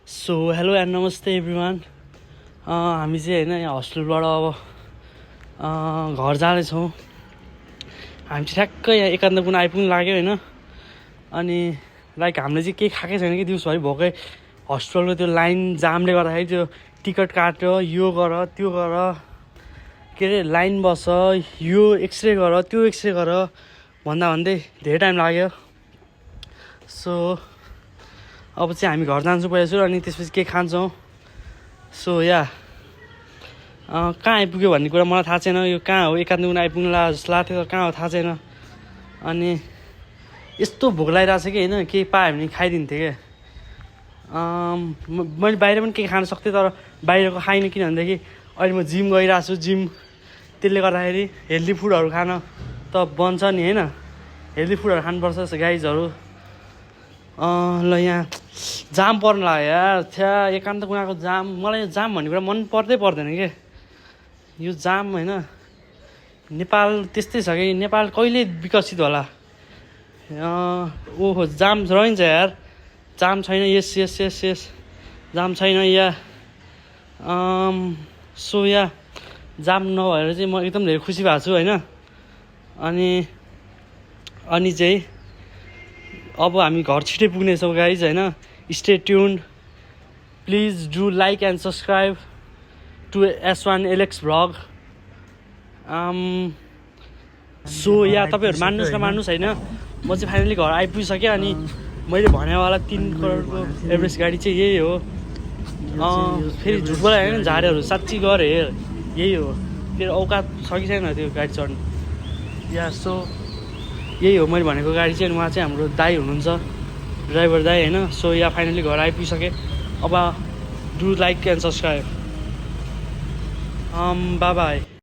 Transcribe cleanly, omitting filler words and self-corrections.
So hello and नमस्ते everyone. हामी चाहिँ होइन यहाँ हस्टेलबाट अब घर जाँदैछौँ। हामी चाहिँ ठ्याक्कै यहाँ एकान्त कुन आइपुग्नु लाग्यो होइन। अनि लाइक हामीले चाहिँ केही खाएकै छैन कि दिउँसोभरि भोकै हस्पिटलको त्यो लाइन जामले गर्दाखेरि त्यो टिकट काट्यो, यो गर त्यो गर, के अरे लाइन बस, यो एक्सरे गर त्यो एक्सरे गर भन्दै धेरै टाइम लाग्यो। सो अब चाहिँ हामी घर जान्छौँ पहिला सुरु, अनि त्यसपछि के खान्छौँ। सो कहाँ आइपुग्यो भन्ने कुरा मलाई थाहा छैन। यो कहाँ हो, एकान्त कुन आइपुग्नु जस्तो लाग्थ्यो तर कहाँ हो थाहा छैन। अनि यस्तो भोक लागिरहेको छ कि होइन, केही पायो भने खाइदिन्थेँ क्या। मैले बाहिर पनि केही खान सक्थेँ तर बाहिरको खाइनँ, किनभनेदेखि अहिले म जिम गइरहेको छु। त्यसले गर्दाखेरि हेल्दी फुडहरू खान त बन्छ नि होइन, हेल्दी फुडहरू खानुपर्छ गाइजहरू। ल यहाँ जाम पर्न लाग्यो यार, थ्या एकान्त कुनाको जाम। मलाई यो जाम भन्ने कुरा मन पर्दैन के। यो जाम होइन, नेपाल त्यस्तै छ कि, नेपाल कहिले विकसित होला। ओहो जाम रहन्छ यार, जाम छैन। यस जाम छैन सो जाम नभएर चाहिँ म एकदम धेरै खुसी भएको छु होइन। अनि चाहिँ अब हामी घर छिटै पुग्नेछौँ गाइज होइन। Stay tuned, please do like and subscribe to S1 Alex vlog. सो तपाईँहरू मान्नुहोस् होइन, म चाहिँ फाइनली घर आइपुगिसकेँ। अनि मैले भनेवाला 3 करोडको एभरेस्ट गाडी चाहिँ यही हो। फेरि झुट बोलायो होइन, झाडीहरू साँच्ची गरे यही हो। तेरो औकात छ कि छैन त्यो गाडी चढ्ने। सो यही हो मैले भनेको गाडी चाहिँ। अनि उहाँ चाहिँ हाम्रो दाइ हुनुहुन्छ, ड्राइभर दाइ होइन। सो फाइनली घर आइपुगिसकेँ। अब do like and subscribe. By by.